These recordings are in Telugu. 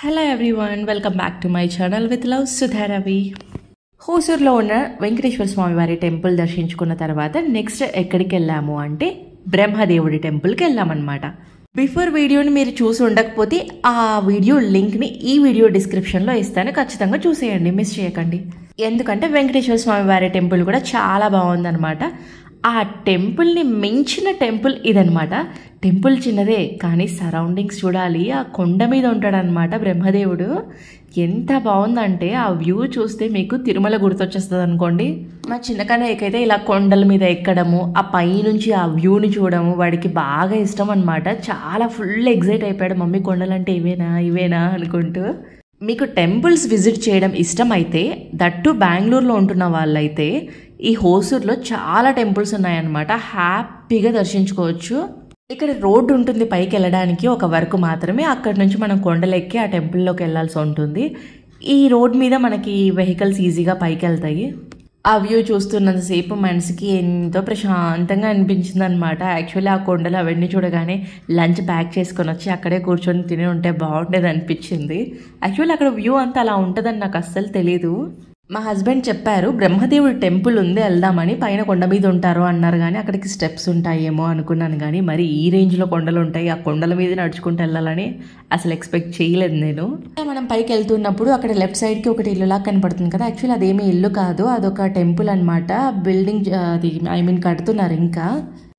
Hello everyone, welcome back to my channel with love Sudha Ravi. హోసూర్లో ఉన్న వెంకటేశ్వర స్వామి వారి టెంపుల్ దర్శించుకున్న తర్వాత నెక్స్ట్ ఎక్కడికి వెళ్ళాము అంటే బ్రహ్మదేవుడి టెంపుల్కి వెళ్ళామన్నమాట. బిఫోర్ వీడియోని మీరు చూసి ఉండకపోతే ఆ వీడియో లింక్ని ఈ వీడియో డిస్క్రిప్షన్లో ఇస్తాను, ఖచ్చితంగా చూసేయండి, మిస్ చేయకండి. ఎందుకంటే వెంకటేశ్వర స్వామి వారి టెంపుల్ కూడా చాలా బాగుందన్నమాట. ఆ టెంపుల్ని మించిన టెంపుల్ ఇదనమాట. టెంపుల్ చిన్నదే కానీ సరౌండింగ్స్ చూడాలి. ఆ కొండ మీద ఉంటాడనమాట బ్రహ్మదేవుడు. ఎంత బాగుందంటే ఆ వ్యూ చూస్తే మీకు తిరుమల గుర్తొచ్చేస్తుంది అనుకోండి. మా చిన్నకన్నయ్యకైతే ఇలా కొండల మీద ఎక్కడము, ఆ పైనుంచి ఆ వ్యూని చూడము వాడికి బాగా ఇష్టం అనమాట. చాలా ఫుల్ ఎగ్జైట్ అయిపోయాడు, మమ్మీ కొండలంటే ఇవేనా అనుకుంటూ. మీకు టెంపుల్స్ విజిట్ చేయడం ఇష్టం అయితే, దట్టు బెంగళూరులో ఉంటున్న వాళ్ళైతే ఈ హోసూర్లో చాలా టెంపుల్స్ ఉన్నాయన్నమాట. హ్యాపీగా దర్శించుకోవచ్చు. ఇక్కడ రోడ్డు ఉంటుంది పైకి వెళ్ళడానికి, ఒక వరకు మాత్రమే. అక్కడి నుంచి మనం కొండలెక్కి ఆ టెంపుల్లోకి వెళ్ళాల్సి ఉంటుంది. ఈ రోడ్ మీద మనకి వెహికల్స్ ఈజీగా పైకి వెళ్తాయి. ఆ వ్యూ చూస్తున్నంతసేపు మనసుకి ఎంతో ప్రశాంతంగా అనిపించింది అనమాట. యాక్చువల్లీ ఆ కొండలు అవన్నీ చూడగానే లంచ్ ప్యాక్ చేసుకొని వచ్చి అక్కడే కూర్చొని తిని ఉంటే బాగుండేది అనిపించింది. యాక్చువల్లీ అక్కడ వ్యూ అంతా అలా ఉంటుందని నాకు అస్సలు తెలీదు. మా హస్బెండ్ చెప్పారు బ్రహ్మదేవుడి టెంపుల్ ఉంది వెళ్దామని, పైన కొండ మీద ఉంటారు అన్నారు. కానీ అక్కడికి స్టెప్స్ ఉంటాయేమో అనుకున్నాను, కానీ మరి ఈ రేంజ్లో కొండలు ఉంటాయి, ఆ కొండల మీద నడుచుకుంటూ వెళ్ళాలని అసలు ఎక్స్పెక్ట్ చేయలేదు నేను. మనం పైకి వెళ్తున్నప్పుడు అక్కడ లెఫ్ట్ సైడ్కి ఒకటి ఇల్లులా కనపడుతుంది కదా. యాక్చువల్లీ అదేమీ ఇల్లు కాదు, అదొక టెంపుల్ అనమాట. బిల్డింగ్ అది కడుతున్నారు. ఇంకా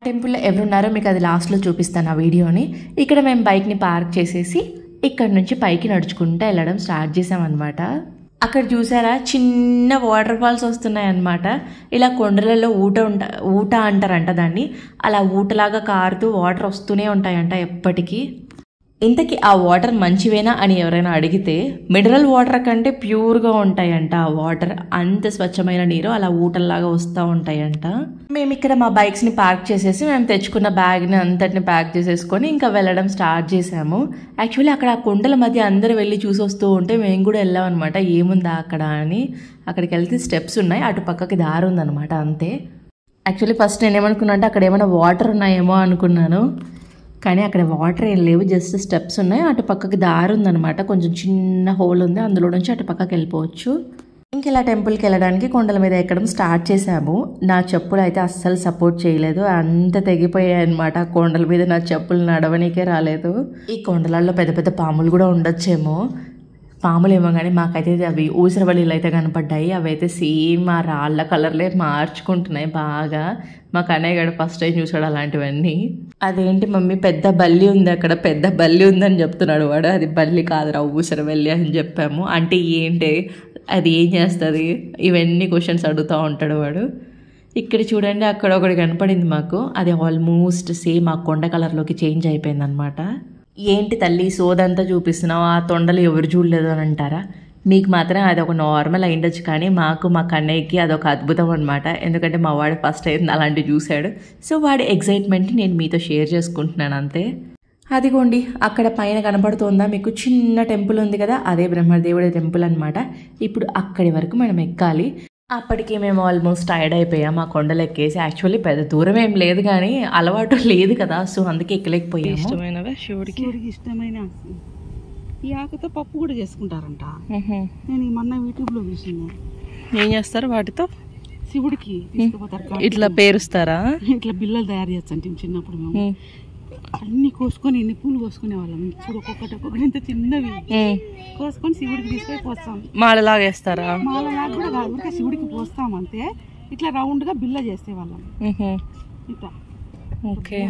టెంపుల్లో ఎవరున్నారో మీకు అది లాస్ట్లో చూపిస్తాను ఆ వీడియోని. ఇక్కడ మేము బైక్ని పార్క్ చేసేసి ఇక్కడ నుంచి పైకి నడుచుకుంటూ వెళ్ళడం స్టార్ట్ చేసామన్నమాట. అక్కడ చూసారా చిన్న వాటర్ ఫాల్స్ వస్తున్నాయి అన్నమాట. ఇలా కొండలలో ఊట అంటారంట దాన్ని. అలా ఊటలాగా కారుతూ వాటర్ వస్తూనే ఉంటాయంట ఎప్పటికీ. ఇంతకీ ఆ వాటర్ మంచివేనా అని ఎవరైనా అడిగితే, మినరల్ వాటర్ కంటే ప్యూర్గా ఉంటాయంట ఆ వాటర్. అంత స్వచ్ఛమైన నీరు అలా ఊటల్లాగా వస్తూ ఉంటాయంట. మేము ఇక్కడ మా బైక్స్ని పార్క్ చేసేసి మేము తెచ్చుకున్న బ్యాగ్ని అంతటిని ప్యాక్ చేసేసుకొని ఇంకా వెళ్ళడం స్టార్ట్ చేసాము. యాక్చువల్లీ అక్కడ ఆ కొండల మధ్య అందరూ వెళ్ళి చూసి వస్తూ ఉంటే మేము కూడా వెళ్ళాం అనమాట, ఏముందా అక్కడ అని. అక్కడికి వెళ్తే స్టెప్స్ ఉన్నాయి, అటు పక్కకి దారి ఉందన్నమాట, అంతే. యాక్చువల్లీ ఫస్ట్ నేనేమనుకున్నా అంటే అక్కడ ఏమైనా వాటర్ ఉన్నాయేమో అనుకున్నాను, కానీ అక్కడ వాటర్ ఏం లేవు, జస్ట్ స్టెప్స్ ఉన్నాయి. అటు పక్కకి దారి ఉందనమాట, కొంచెం చిన్న హోల్ ఉంది, అందులో నుంచి అటు పక్కకి వెళ్ళిపోవచ్చు. ఇంక ఇలా టెంపుల్కి వెళ్ళడానికి కొండల మీద ఎక్కడం స్టార్ట్ చేసాము. నా చెప్పులు అయితే అస్సలు సపోర్ట్ చేయలేదు, అంత తెగిపోయాయి అనమాట. కొండల మీద నా చెప్పులు నడవనీకే రాలేదు. ఈ కొండలలో పెద్ద పెద్ద పాములు కూడా ఉండొచ్చేమో, పాములేమో కానీ మాకైతే అవి ఊసరవల్లిలు అయితే కనపడ్డాయి. అవి అయితే సేమ్ ఆ రాళ్ళ కలర్లే మార్చుకుంటున్నాయి బాగా. మా కన్నయ్య గడు ఫస్ట్ టైం చూసాడు అలాంటివన్నీ. అదేంటి మమ్మీ పెద్ద బల్లి ఉంది అక్కడ, పెద్ద బల్లి ఉందని చెప్తున్నాడు వాడు. అది బల్లి కాదురా ఊసరవల్లి అని చెప్పాము. అంటే ఏంటి అది, ఏం చేస్తుంది, ఇవన్నీ క్వశ్చన్స్ అడుగుతూ ఉంటాడు వాడు. ఇక్కడ చూడండి అక్కడ ఒకటి కనపడింది మాకు, అది ఆల్మోస్ట్ సేమ్ ఆ కొండ కలర్లోకి చేంజ్ అయిపోయింది అనమాట. ఏంటి తల్లి సోదంతా చూపిస్తున్నావు, ఆ తొండలు ఎవరు చూడలేదు అని అంటారా? మీకు మాత్రం అది ఒక నార్మల్ అయిండొచ్చు, కానీ మాకు మా కన్నయ్యకి అదొక అద్భుతం అనమాట. ఎందుకంటే మా వాడు ఫస్ట్ టైం అలాంటివి చూశాడు. సో వాడి ఎగ్జైట్మెంట్ని నేను మీతో షేర్ చేసుకుంటున్నాను అంతే. అదిగోండి అక్కడ పైన కనపడుతుందా మీకు, చిన్న టెంపుల్ ఉంది కదా, అదే బ్రహ్మదేవుడి టెంపుల్ అనమాట. ఇప్పుడు అక్కడి వరకు మనం ఎక్కాలి. అప్పటికి మేము ఆల్మోస్ట్ టైర్డ్ అయిపోయాం ఆ కొండలు ఎక్కేసి. యాక్చువల్లీ పెద్ద దూరం ఏం లేదు కానీ అలవాటు లేదు కదా, సో అందుకే ఎక్కలేకపోయాము. ఇష్టమైనవా శివుడికి ఇష్టమైన ఈ ఆకుతో పప్పు కూడా చేసుకుంటారంట. నేను ఈ మొన్న యూట్యూబ్లో చూసింది. ఏం చేస్తారు వాటితో? శివుడికి తీసుకుపోతారు, ఇట్లా పేరుస్తారా? ఇట్లా బిల్లలు తయారు చేస్తాంటే చిన్నప్పుడు మేము అన్ని కోసుకొని, ఎన్ని పూలు కోసుకునే వాళ్ళం. చూడు ఒక్కొక్కటి ఇంత చిన్నవి కోసుకొని శివుడికి తీసుకొని పోస్తాం. మాలలాగా వేస్తారా? మాలలాగా కూడా కాదు, ఊరికే శివుడికి పోస్తాం అంతే. ఇట్లా రౌండ్ గా బిల్ల చేసేవాళ్ళం ఇట్లా. ఓకే,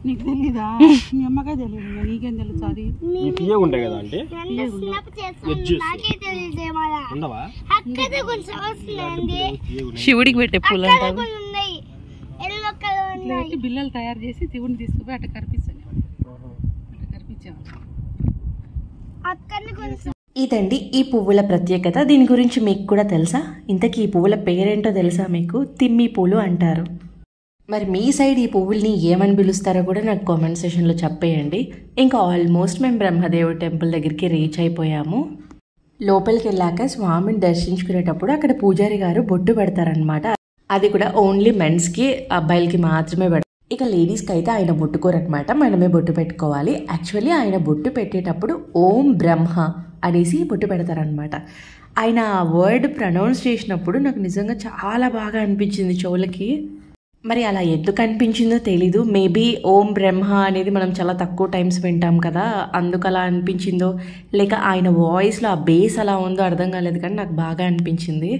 నీకు తెలీదా? మీ అమ్మకే తెలియదు, నీకేం తెలుసు? అది శివుడికి పెట్టే పూలు బిల్లలు తయారు చేసి శివుడిని తీసుకుపోయి అట్లా కనిపించాలి. ఇదండి ఈ పువ్వుల ప్రత్యేకత. దీని గురించి మీకు కూడా తెలుసా? ఇంతకీ ఈ పువ్వుల పేరేంటో తెలుసా మీకు? తిమ్మి పూలు అంటారు. మరి మీ సైడ్ ఈ పువ్వుల్ని ఏమని పిలుస్తారో కూడా నాకు కామెంట్ సెషన్లో చెప్పేయండి. ఇంకా ఆల్మోస్ట్ మేము బ్రహ్మదేవుడి టెంపుల్ దగ్గరికి రీచ్ అయిపోయాము. లోపలికి వెళ్ళాక స్వామిని దర్శించుకునేటప్పుడు అక్కడ పూజారి గారు బొట్టు పెడతారనమాట. అది కూడా ఓన్లీ మెన్స్కి, అబ్బాయిలకి మాత్రమే పెడతారు. ఇక లేడీస్కి అయితే ఆయన బొట్టుకోరనమాట, మనమే బొట్టు పెట్టుకోవాలి. యాక్చువల్లీ ఆయన బొట్టు పెట్టేటప్పుడు ఓం బ్రహ్మ అనేసి బొట్టు పెడతారనమాట. ఆయన ఆ వర్డ్ ప్రొనౌన్స్ చేసినప్పుడు నాకు నిజంగా చాలా బాగా అనిపించింది చెవులకి. మరి అలా ఎందుకు అనిపించిందో తెలీదు. మేబీ ఓం బ్రహ్మ అనేది మనం చాలా తక్కువ టైమ్స్ వింటాం కదా, అందుకు అలా అనిపించిందో, లేక ఆయన వాయిస్లో ఆ బేస్ అలా ఉందో అర్థం కాలేదు, కానీ నాకు బాగా అనిపించింది.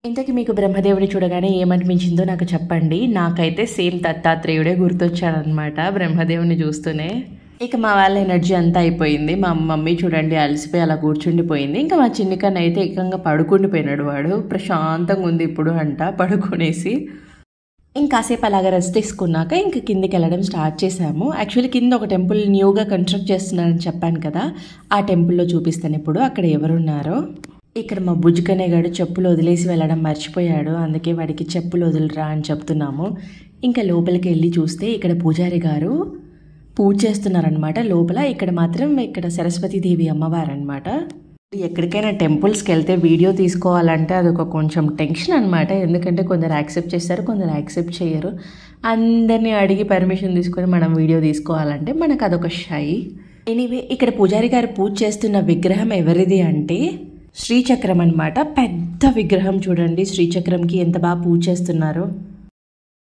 ఇంతకీ మీకు బ్రహ్మదేవుని చూడగానే ఏమనిపించిందో నాకు చెప్పండి. నాకైతే సేమ్ దత్తాత్రేయుడే గుర్తొచ్చాడనమాట బ్రహ్మదేవుని చూస్తూనే. ఇక మా వాళ్ళ ఎనర్జీ అంతా అయిపోయింది. మా మమ్మీ చూడండి అలసిపోయి అలా కూర్చుండిపోయింది. ఇంకా మా చిన్నకన్నా అయితే ఏకంగా పడుకుండిపోయినాడు. వాడు ప్రశాంతంగా ఉంది ఇప్పుడు అంట పడుకునేసి. ఇంకాసేపు అలాగా రెస్ట్ తీసుకున్నాక ఇంక కిందికి వెళ్ళడం స్టార్ట్ చేశాము. యాక్చువల్లీ కింద ఒక టెంపుల్ న్యూగా కన్స్ట్రక్ట్ చేస్తున్నారని చెప్పాను కదా, ఆ టెంపుల్లో చూపిస్తాను ఇప్పుడు అక్కడ ఎవరున్నారో. ఇక్కడ మా బుజ్జుకనేగాడు చెప్పులు వదిలేసి వెళ్ళడం మర్చిపోయాడు, అందుకే వాడికి చెప్పులు వదిలిరా అని చెప్తున్నాము. ఇంకా లోపలికి వెళ్ళి చూస్తే ఇక్కడ పూజారి గారు పూజ చేస్తున్నారనమాట లోపల. ఇక్కడ మాత్రం ఇక్కడ సరస్వతీదేవి అమ్మవారు అనమాట. ఎక్కడికైనా టెంపుల్స్కి వెళ్తే వీడియో తీసుకోవాలంటే అదొక కొంచెం టెన్షన్ అనమాట. ఎందుకంటే కొందరు యాక్సెప్ట్ చేస్తారు, కొందరు యాక్సెప్ట్ చేయరు. అందరినీ అడిగి పర్మిషన్ తీసుకొని మనం వీడియో తీసుకోవాలంటే మనకు అదొక షై. ఎనీవే ఇక్కడ పూజారి గారు పూజ చేస్తున్న విగ్రహం ఎవరిది అంటే శ్రీచక్రం అనమాట. పెద్ద విగ్రహం చూడండి, శ్రీచక్రంకి ఎంత బాగా పూజ చేస్తున్నారో.